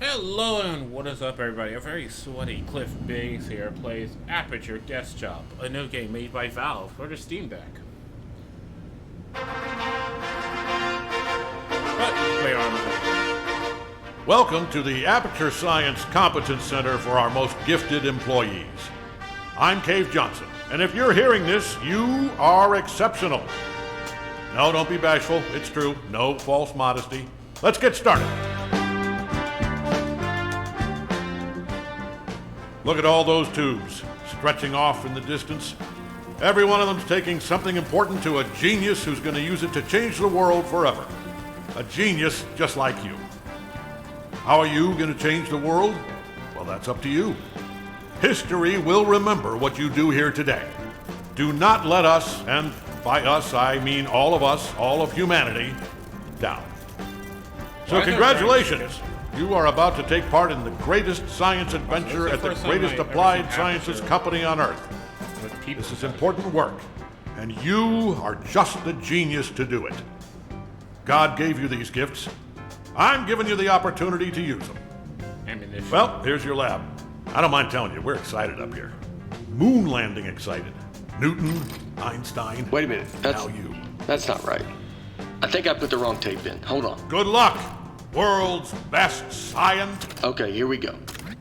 Hello and what is up everybody? A very sweaty Cliff Biggs here plays Aperture Desktop, a new game made by Valve for the Steam Deck. But play on. Welcome to the Aperture Science Competence Center for our most gifted employees. I'm Cave Johnson, and if you're hearing this, you are exceptional. No, don't be bashful. It's true. No false modesty. Let's get started. Look at all those tubes stretching off in the distance. Every one of them's taking something important to a genius who's going to use it to change the world forever. A genius just like you. How are you going to change the world? Well, that's up to you. History will remember what you do here today. Do not let us, and by us I mean all of us, all of humanity, down. So congratulations. You are about to take part in the greatest science adventure at the greatest applied sciences company on Earth. This is important work, and you are just the genius to do it. God gave you these gifts. I'm giving you the opportunity to use them. Ammunition. Well, here's your lab. I don't mind telling you, we're excited up here. Moon landing excited. Newton, Einstein. Wait a minute. Now you. That's not right. I think I put the wrong tape in. Hold on. Good luck, world's best science. Okay, here we go.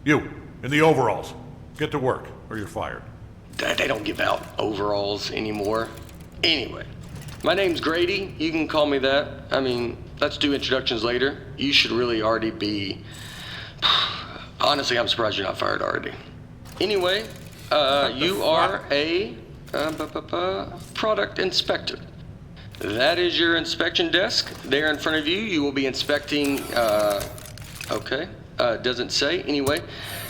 You, in the overalls. Get to work, or you're fired. They don't give out overalls anymore. Anyway, my name's Grady. You can call me that. I mean, let's do introductions later. You should really already be... Honestly, I'm surprised you're not fired already. Anyway, you are a product inspector. That is your inspection desk. There in front of you, you will be inspecting, doesn't say. Anyway,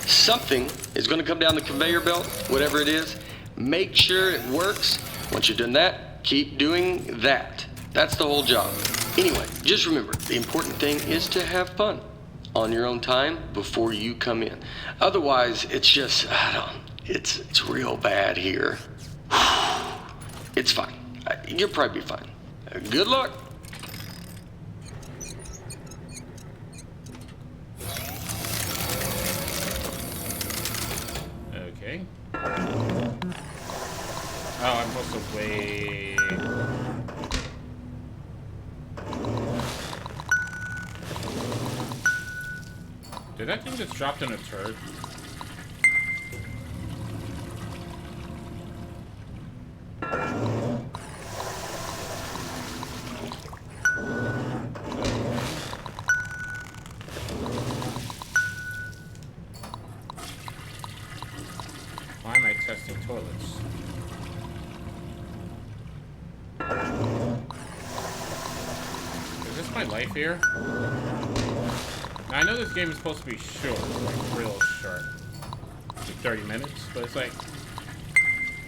something is going to come down the conveyor belt, whatever it is. Make sure it works. Once you've done that, keep doing that. That's the whole job. Anyway, just remember, the important thing is to have fun on your own time before you come in. Otherwise, it's just, it's real bad here. It's fine. You'll probably be fine. Good luck. Okay. Oh, I'm supposed to wait. Did that thing just dropped in a turd? Why am I testing toilets? Is this my life here? Now, I know this game is supposed to be short, like real short. Like 30 minutes, but it's like...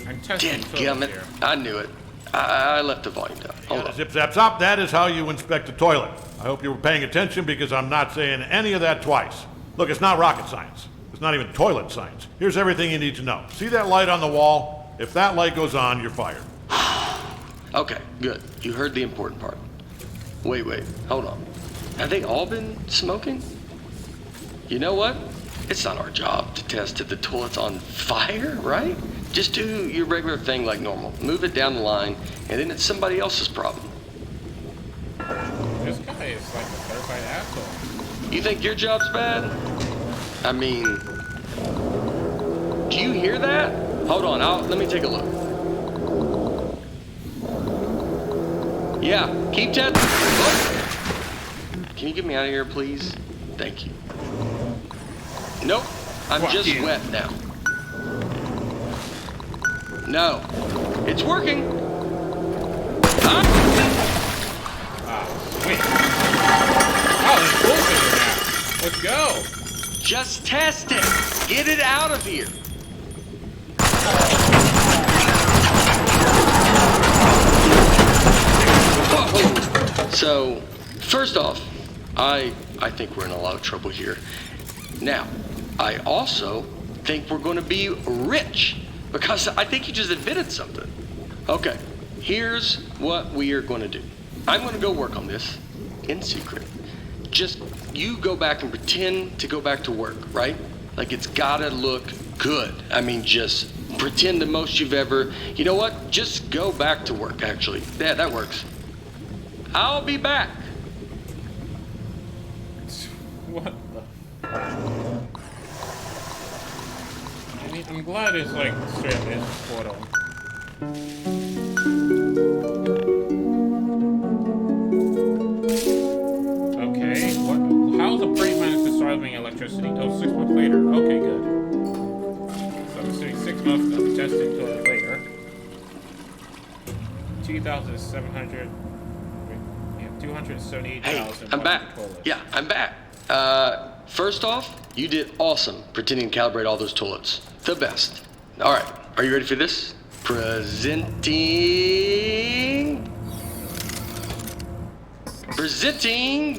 I'm testing toilets here. I knew it. I left the volume down. Hold on. Zip, zap, zop. That is how you inspect a toilet. I hope you were paying attention because I'm not saying any of that twice. Look, it's not rocket science. It's not even toilet science. Here's everything you need to know. See that light on the wall? If that light goes on, you're fired. Okay, good. You heard the important part. Wait, hold on. Have they all been smoking? You know what? It's not our job to test if the toilet's on fire, right? Just do your regular thing like normal. Move it down the line, and then it's somebody else's problem. This guy is like a certified asshole. You think your job's bad? I mean, do you hear that? Hold on, let me take a look. Yeah, keep testing. Oh. Can you get me out of here, please? Thank you. Nope, I'm just wet now. No, it's working. Sweet. Oh, there's bullshit in there. Let's go. Just test it. Get it out of here. Whoa. So, first off, I think we're in a lot of trouble here. Now, I also think we're going to be rich because I think you just admitted something. Okay, here's what we are going to do. I'm going to go work on this in secret. just you go back and pretend to go back to work, right? Like it's gotta look good. I mean, just pretend the most you've ever. You know what? Just go back to work. Actually, yeah, that works. I'll be back. What the? I mean, I'm glad it's like straight up his portal. Okay, what? How's a brain managed to start having electricity? Oh, 6 months later. Okay, good. So I'm assuming 6 months of testing toilet later. 2,700. Yeah, 278,000. Hey, I'm back. Yeah, I'm back. First off, you did awesome pretending to calibrate all those toilets. The best. All right, are you ready for this? Presenting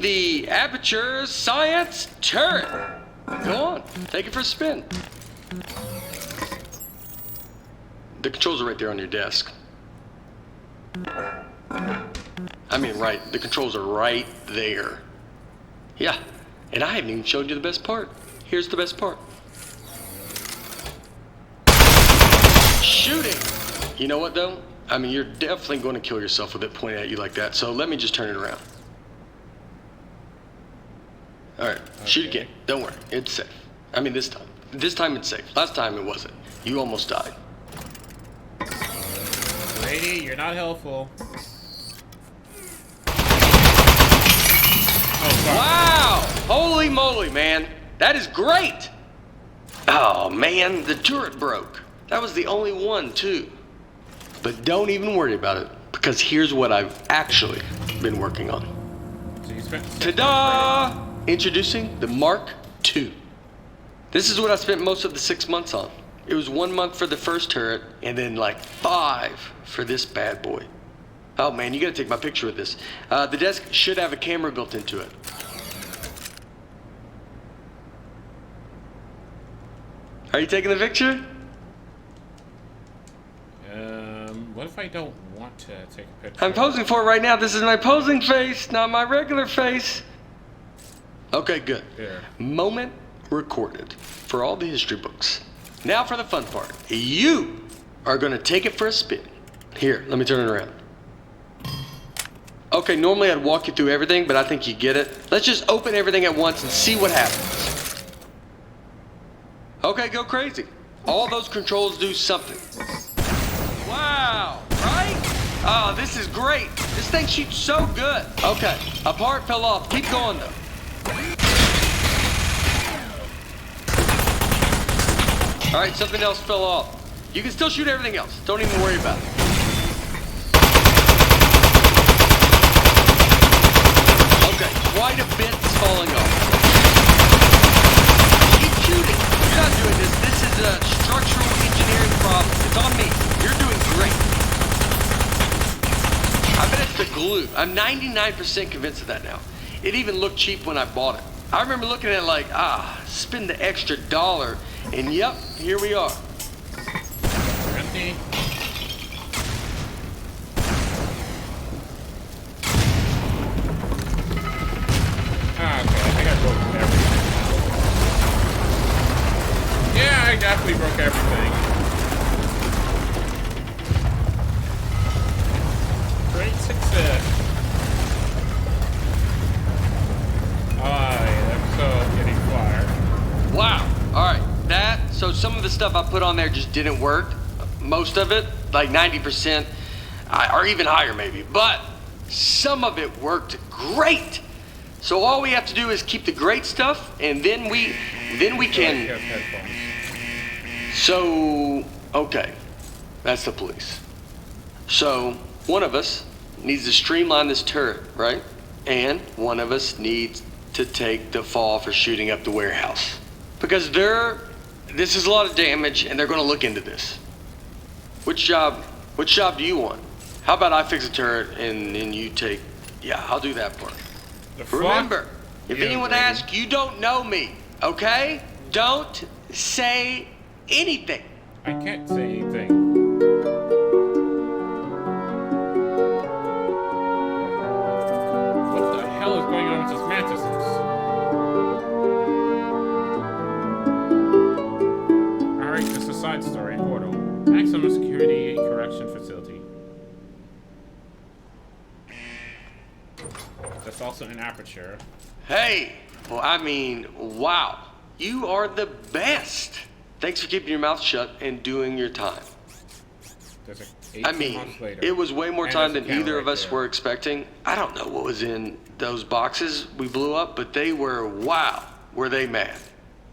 the Aperture Science Turret. Go on, take it for a spin. The controls are right there on your desk. I mean, right, the controls are right there. Yeah, and I haven't even showed you the best part. Here's the best part. Shooting! You know what, though? I mean, you're definitely going to kill yourself with it pointed at you like that, so let me just turn it around. All right, okay. Shoot again. Don't worry, it's safe. I mean, this time. This time it's safe. Last time it wasn't. You almost died. Brady, you're not helpful. Wow! Holy moly, man. That is great! Oh, man, the turret broke. That was the only one, too. But don't even worry about it, because here's what I've actually been working on. So you spent Ta-da! Introducing the Mark II. This is what I spent most of the 6 months on. It was 1 month for the first turret, and then like 5 for this bad boy. Oh man, you gotta take my picture with this. The desk should have a camera built into it. Are you taking the picture? What if I don't want to take a picture? I'm posing for it right now. This is my posing face, not my regular face. Okay, good. Here. Moment recorded for all the history books. Now for the fun part. You are gonna take it for a spin. Here, let me turn it around. Okay, normally I'd walk you through everything, but I think you get it. Let's just open everything at once and see what happens. Okay, go crazy. All those controls do something. Wow, right? Oh, this is great. This thing shoots so good. Okay, a part fell off. Keep going though. All right, something else fell off. You can still shoot everything else. Don't even worry about it. Okay, quite a bit is falling off. Keep shooting. You're not doing this. This is a structural engineering problem. It's on me. You're doing great. I bet it's the glue. I'm 99% convinced of that now. It even looked cheap when I bought it. I remember looking at it like, spend the extra $1, and yep, here we are. Empty. Okay, I think I broke everything. Yeah, I definitely broke everything. Great success. I'm so getting fired. Wow. All right. So some of the stuff I put on there just didn't work. Most of it, like 90%, or even higher maybe. But some of it worked great. So all we have to do is keep the great stuff, and then we can. So, okay, that's the police. So one of us needs to streamline this turret, right? And one of us needs to take the fall for shooting up the warehouse. Because this is a lot of damage, and they're gonna look into this. Which job do you want? How about I fix a turret, and then you take, yeah, I'll do that part. Remember, if anyone asks, you don't know me, okay? Don't say anything. I can't say anything. What the hell is going on with this mantis? maximum security correction facility. That's also in Aperture. Hey, well, I mean, wow. You are the best. Thanks for keeping your mouth shut and doing your time. There's I mean, it was way more time than either of us were expecting. I don't know what was in those boxes we blew up, but they were, wow, were they mad.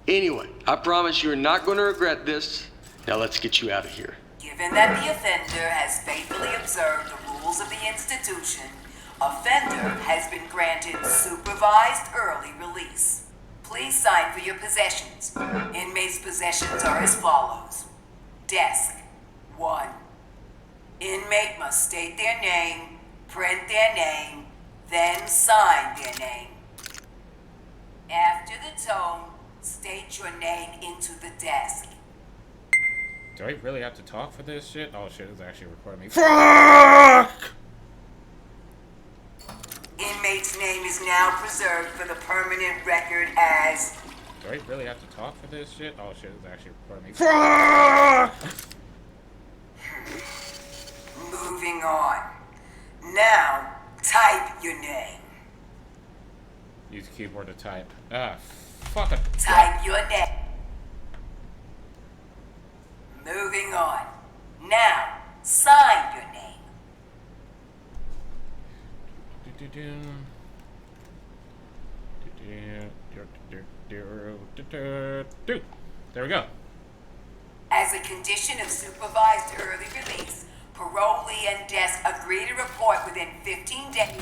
Anyway, I promise you're not going to regret this. Now let's get you out of here. Given that the offender has faithfully observed the rules of the institution, offender has been granted supervised early release. Please sign for your possessions. Inmates' possessions are as follows. Desk, 1. Inmate must state their name, print their name, then sign their name. After the tone, state your name into the desk. Do I really have to talk for this shit? Oh shit, it's actually recording me. Fuck! Inmate's name is now preserved for the permanent record as... Do I really have to talk for this shit? Oh shit, it's actually recording me. Fuck! Moving on. Now, type your name. Use the keyboard to type. Ah, fuck it. Type your name. Moving on. Now, sign your name. There we go. As a condition of supervised early release, parolee and desk agree to report within 15 days.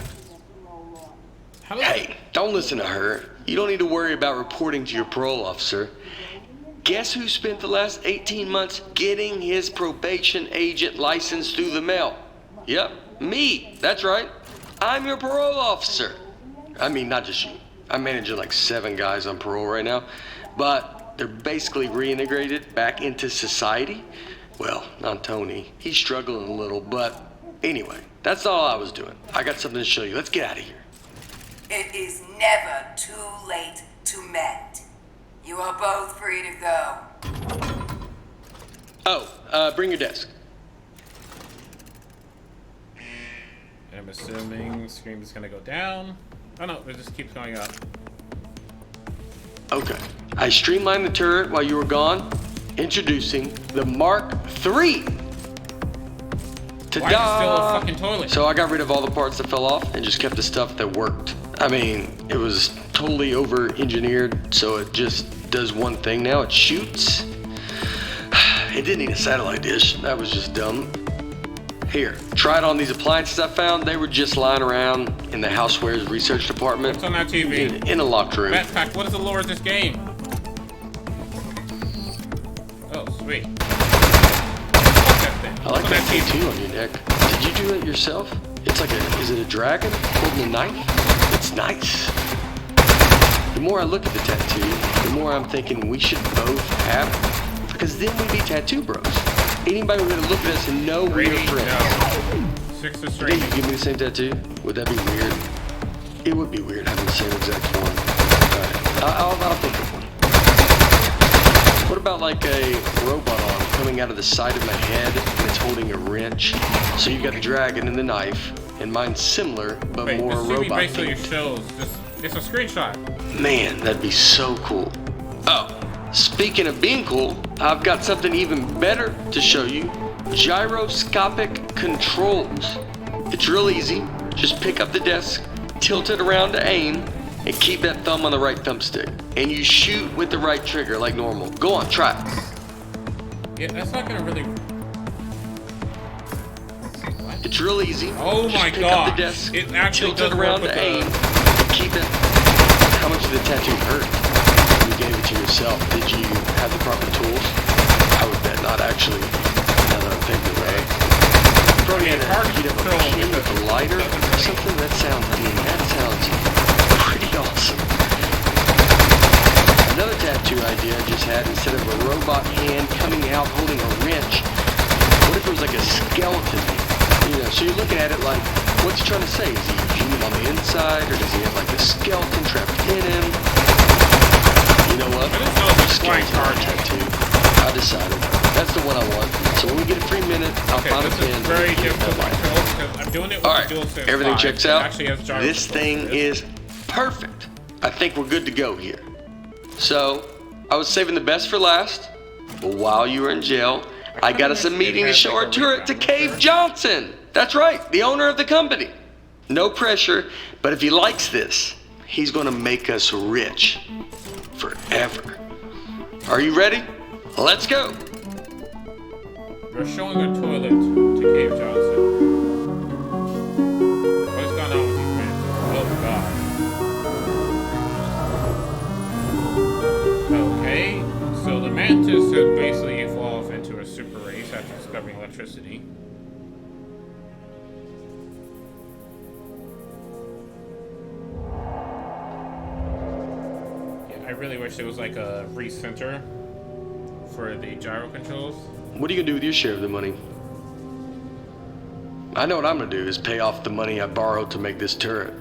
Hey, don't listen to her. You don't need to worry about reporting to your parole officer. Guess who spent the last 18 months getting his probation agent license through the mail? Yep, me. That's right. I'm your parole officer. I mean, not just you. I'm managing like 7 guys on parole right now, but they're basically reintegrated back into society. Well, not Tony. He's struggling a little, but anyway, that's all I was doing. I got something to show you. Let's get out of here. It is never too late to mend. You are both free to go. Oh, bring your desk. And I'm assuming screen is gonna go down. Oh no, it just keeps going up. Okay. I streamlined the turret while you were gone. Introducing the Mark III. Why is it still a Ta-da! fucking toilet? So I got rid of all the parts that fell off and just kept the stuff that worked. I mean, it was totally over-engineered, so it just does one thing now. It shoots. It didn't need a satellite dish. That was just dumb. Here, try it on these appliances I found. They were just lying around in the housewares research department. What's on that TV? In a locked room. Backpack, what is the lore of this game? Oh, sweet. I like that tattoo on your neck. Did you do it yourself? It's like is it a dragon holding a knife? It's nice. The more I look at the tattoo, the more I'm thinking we should both have it, because then we'd be tattoo bros. Anybody would look at us and know we're friends. No. 6 is Hey, straight. you give me the same tattoo? Would that be weird? It would be weird having the same exact one. Alright, I'll think of one. What about like a robot arm coming out of the side of my head and it's holding a wrench? So you've got the dragon and the knife, and mine's similar, but Wait, more this TV robot basically themed. shows just, it's a screenshot. Man, that'd be so cool. Oh, speaking of being cool, I've got something even better to show you. Gyroscopic controls. It's real easy. Just pick up the desk, tilt it around to aim, and keep that thumb on the right thumbstick. And you shoot with the right trigger like normal. Go on, try it. Yeah, that's not gonna really... It's real easy. Oh Just my pick god. up the desk, It actually tilt does it around work with to aim, the... and keep it. How much did the tattoo hurt? You gave it to yourself. Did you have the proper tools? I would bet not actually. Now that I'm thinking about it. You probably had to heat up a can with a lighter or something. That sounds pretty awesome. Another tattoo idea I just had, instead of a robot hand coming out holding a wrench, what if it was like a skeleton? You know, so you're looking at it like, what's he trying to say? Is he human on the inside, or does he have like a skeleton trapped in him? You know what? I didn't know it was a flying Skeleton car tattoo. I decided. That's the one I want. So when we get a free minute, I'll Okay, find a this pin. is very and get difficult to that light. control because I'm doing it with All the right, DualSense everything 5. checks It out. actually has gyro This controls thing for this. is perfect. I think we're good to go here. So, I was saving the best for last, but while you were in jail, I got us a meeting to show our turret to Cave Johnson. That's right, the owner of the company. No pressure, but if he likes this, he's gonna make us rich forever. Are you ready? Let's go. We're showing a toilet to Cave Johnson. What's going on with these men? Oh god. Okay, so the mantis has basically evolved into a super race after discovering electricity. Yeah, I really wish there was like a recenter for the gyro controls. What are you gonna do with your share of the money? I know what I'm gonna do is pay off the money I borrowed to make this turret.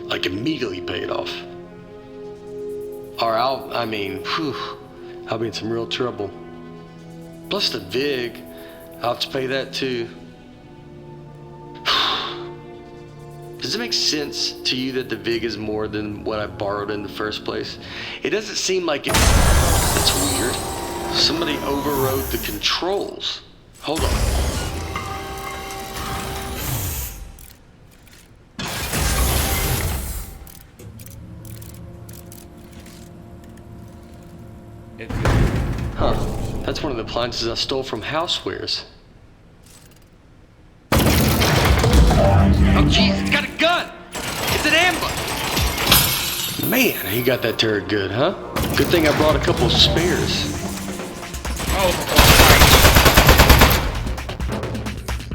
Like immediately pay it off. Or I'll be in some real trouble. Plus the VIG, I'll have to pay that too. Does it make sense to you that the VIG is more than what I borrowed in the first place? It doesn't seem like it. That's weird. Somebody overrode the controls. Hold on. Huh. That's one of the appliances I stole from Housewares. Oh, jeez, it's got a gun! It's an ambush! Man, he got that turret good, huh? Good thing I brought a couple of spares. Oh,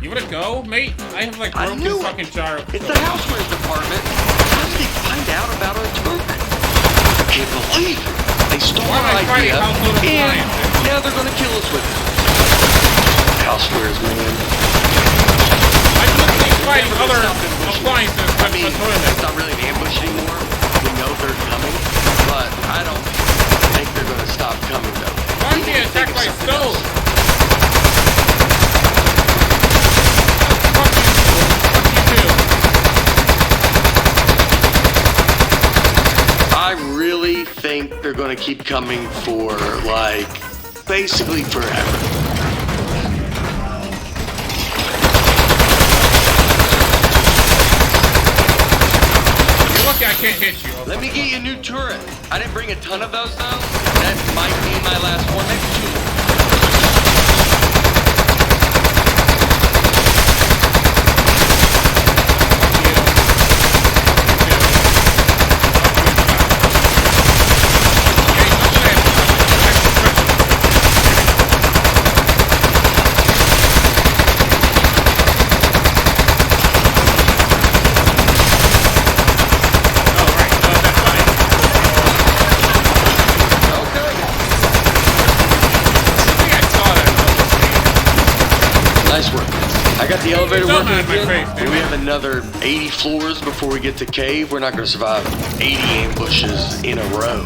you wanna go, mate? I have like I broken knew fucking it! gyro It's controls. the Housewares department! How did they find out about our turret? I can't believe it! They stole Why am our I fighting idea, household and appliances? now they're gonna kill us with it. Housewares, man. I'm literally fighting Never other stop ambushing. appliances I with mean, the toilet. it's not really an ambush anymore. We know they're coming, but I don't think they're gonna stop coming though. Why am I being attacked by stoves? Fuck you too. I really think they're gonna keep coming for like basically forever. You're lucky I can't hit you. Let me get you a new turret. I didn't bring a ton of those though. That might be my last one. Maybe two. Nice work. I got the elevator Don't working mind my again. face, dude. We have another 80 floors before we get to cave. We're not going to survive 80 ambushes in a row.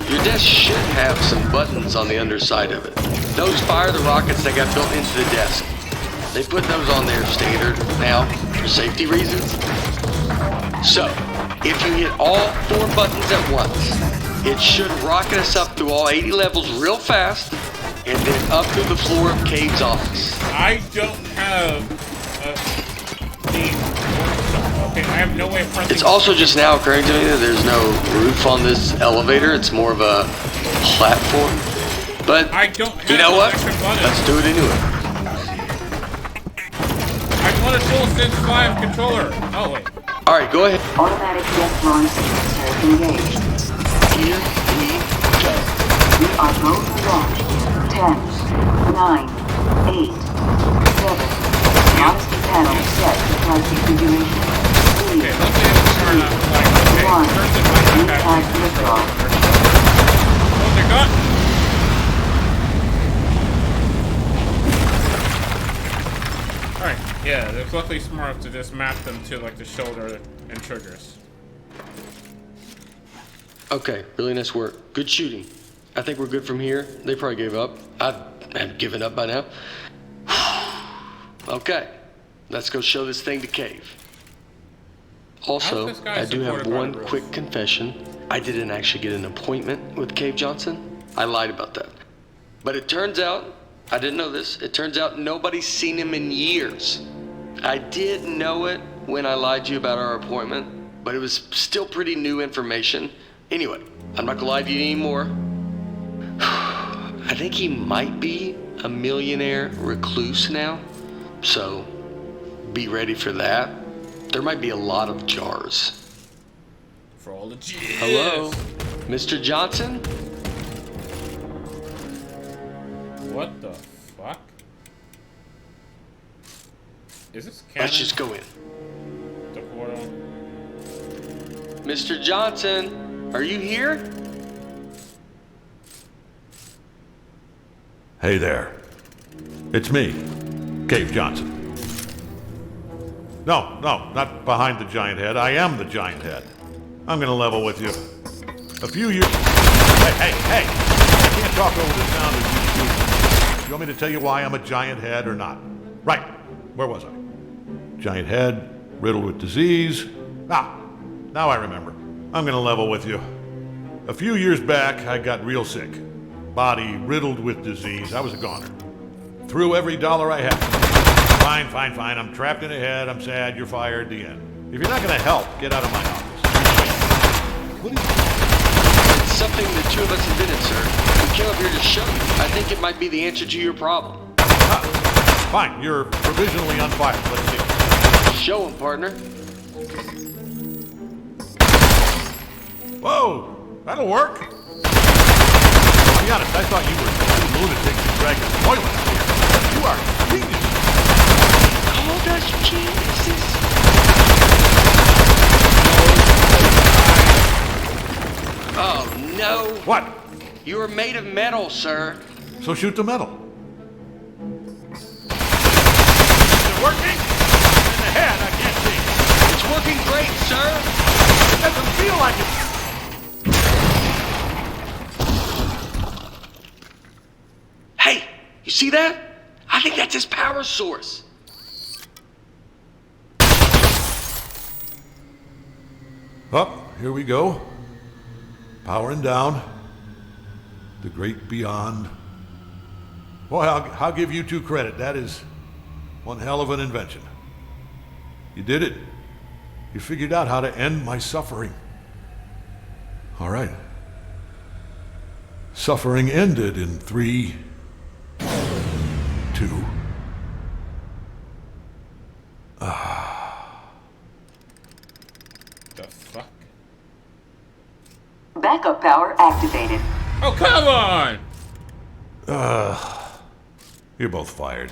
Your desk should have some buttons on the underside of it. Those fire the rockets that got built into the desk. They put those on there standard now for safety reasons. So, if you hit all 4 buttons at once, it should rocket us up through all 80 levels real fast, and then up through the floor of Cave's office. I don't have a Team workshop. Okay, I have no way of pressing. It's also just now occurring to me that there's no roof on this elevator. It's more of a platform. But I don't have you know what? extra buttons. Let's do it anyway. I want a DualSense 5 controller. Oh wait. All right, go ahead. Automatic jet launch sensor engaged. Here we go. We are going to launch. 10, 9, 8, 7. Modesty panel set to flight configuration. Okay, let's say it's turn up. Like, okay, 1. first it might not have Impact liftoff. Oh, they're gone. Alright, yeah, it's luckily smart to just map them to like the shoulder and triggers. Okay, really nice work. Good shooting. I think we're good from here. They probably gave up. I've given up by now. Okay, let's go show this thing to Cave. Also, How's this guy I do have supported by one the rules? quick confession. I didn't actually get an appointment with Cave Johnson. I lied about that. But it turns out, I didn't know this, it turns out nobody's seen him in years. I did know it when I lied to you about our appointment, but it was still pretty new information. Anyway, I'm not gonna lie to you anymore. I think he might be a millionaire recluse now, so be ready for that. There might be a lot of jars. For all the G's. Hello, Mr. Johnson? What the fuck? Is this canon? Let's just go in. The portal. Mr. Johnson, are you here? Hey there. It's me, Cave Johnson. No, not behind the giant head. I am the giant head. I'm gonna level with you. A few years... Hey! I can't talk over the sound of you shooting. You want me to tell you why I'm a giant head or not? Right. Where was I? Giant head, riddled with disease. Now I remember. I'm gonna level with you. A few years back, I got real sick. Body riddled with disease. I was a goner. Threw every dollar I had. Fine. I'm trapped in a head. I'm sad. You're fired. The end. If you're not going to help, get out of my office. What is it? It's something the two of us invented, sir. We came up here to show you. I think it might be the answer to your problem. Fine. You're provisionally on fire. Let's see. Show him, partner. Whoa! That'll work. To be honest, I thought you were two lunatics who dragged the toilet out here. You are genius. Called us geniuses. Oh, no. What? You are made of metal, sir. So shoot the metal. Is it working? In the head, I can't see. It's working great, sir. It doesn't feel like it. Hey, you see that? I think that's his power source. Up, here we go. Powering down. The great beyond. Well, I'll give you two credit. That is one hell of an invention. You did it. You figured out how to end my suffering. All right. Suffering ended in 3, 2. The fuck? Backup power activated. Oh, come on! You're both fired.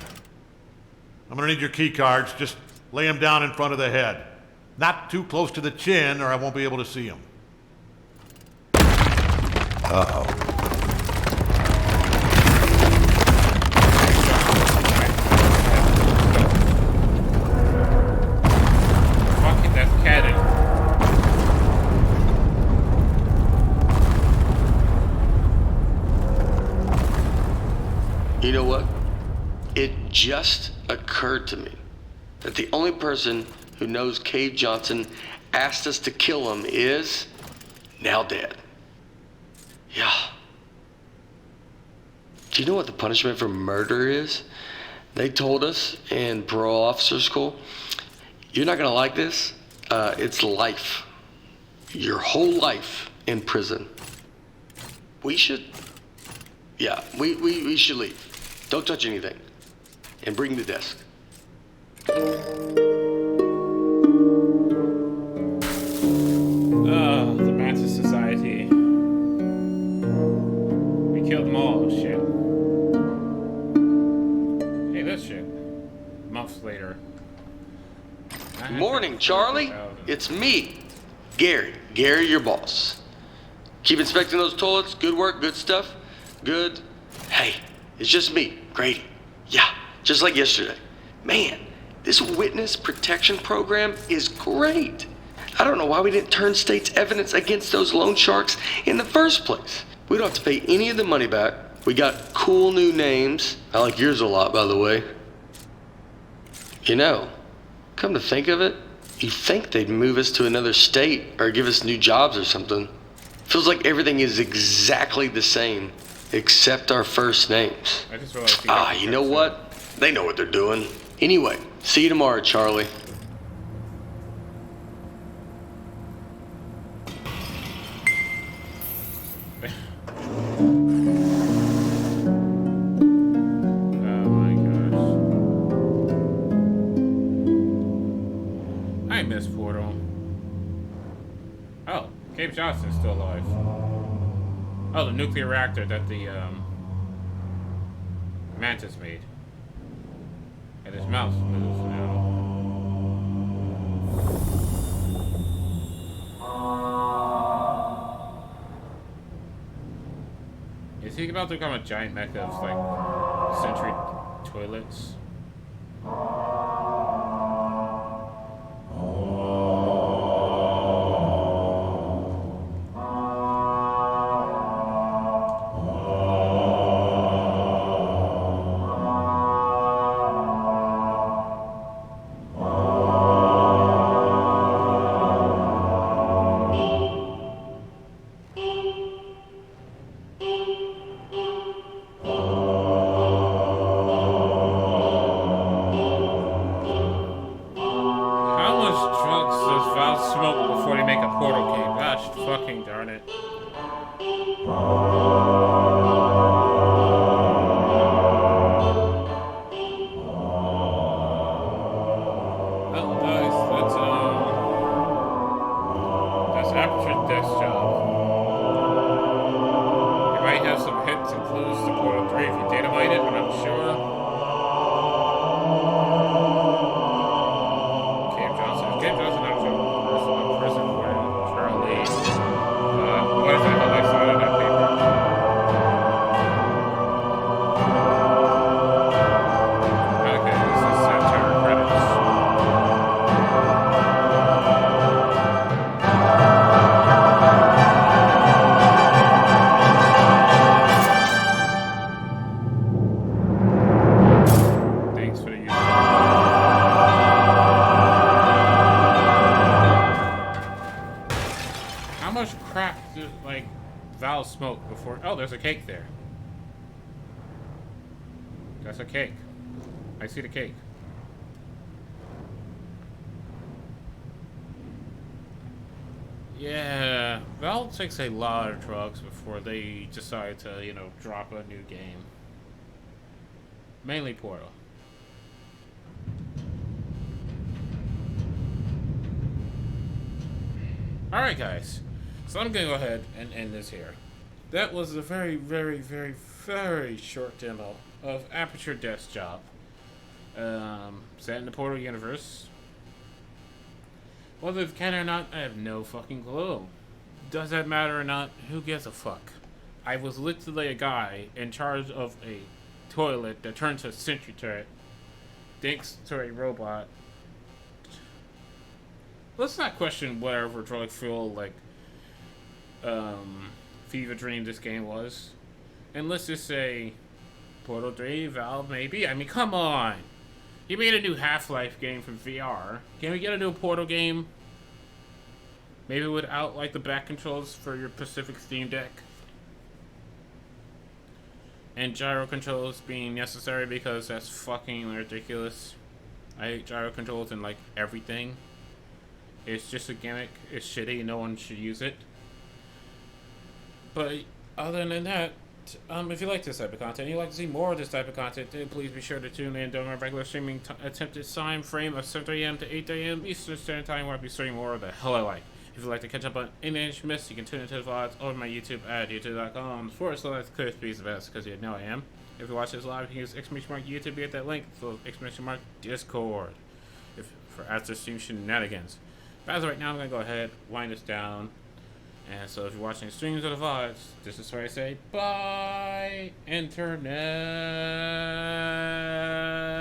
I'm gonna need your key cards. Just lay them down in front of the head. Not too close to the chin, or I won't be able to see them. Uh-oh. Fuck it, that's canon. You know what? It just occurred to me that the only person who knows Cave Johnson asked us to kill him is now dead. Yeah. Do you know what the punishment for murder is? They told us in parole officer school, you're not gonna like this. It's life. Your whole life in prison. We should leave. Don't touch anything. And bring the desk. The Mantis Society. We killed them all, shit. Hey, this shit. Months later. Morning, Charlie. It's me, Gary. Gary, your boss. Keep inspecting those toilets. Good work, good stuff. Good. Hey, it's just me, Grady. Yeah, just like yesterday. Man, this witness protection program is great. I don't know why we didn't turn state's evidence against those loan sharks in the first place. We don't have to pay any of the money back. We got cool new names. I like yours a lot, by the way. You know, come to think of it, you'd think they'd move us to another state or give us new jobs or something. Feels like everything is exactly the same, except our first names. I just realized You know what? They know what they're doing. Anyway, see you tomorrow, Charlie. Oh my gosh. I miss Portal. Oh, Gabe Johnson's still alive. Oh, the nuclear reactor that the Mantis made. And his mouth moves now. Is he about to become a giant mecha of like century toilets? Smoke before they make a Portal game. Gosh, fucking darn it. Oh, guys, that's Aperture desk job. You might have some hints and clues to Portal 3 if you data mine it, but I'm sure. Gabe Johnson. Gabe Johnson, I'm sure. Prison where Charlie, what is that on that side of that paper? Okay, this is Aperture credits. Thanks for the use. How much crap did, like, Val smoke before? Oh, there's a cake there. That's a cake. I see the cake. Yeah, Val takes a lot of drugs before they decide to, you know, drop a new game. Mainly Portal. Alright, guys. So I'm going to go ahead and end this here. That was a very, very, very, very short demo of Aperture Desk Job. Set in the Portal universe. Whether it's canon or not, I have no fucking clue. Does that matter or not? Who gives a fuck? I was literally a guy in charge of a toilet that turned to a sentry turret thanks to a robot. Let's not question whatever drug fuel like fever dream this game was. And let's just say Portal 3, Valve, maybe. I mean, come on. You made a new Half-Life game from VR. Can we get a new Portal game? Maybe without like the back controls for your Pacific Steam Deck. And gyro controls being necessary because that's fucking ridiculous. I hate gyro controls in like everything. It's just a gimmick. It's shitty. No one should use it. But other than that, if you like this type of content, and you'd like to see more of this type of content, then please be sure to tune in during my regular streaming attempted time frame of 7 a.m. to 8 a.m. Eastern Standard Time, where I'll be streaming more of the hell I like. If you'd like to catch up on any you missed, you can tune into the vlogs over my YouTube at youtube.com/ClearSpeedsTheBest, because you know I am. If you watch this live, you can use exclamation mark YouTube to get that link, so exclamation mark Discord for after stream shenanigans. But as of right now, I'm going to go ahead, wind this down. And so if you're watching streams or the VODs, this is where I say, bye, Internet.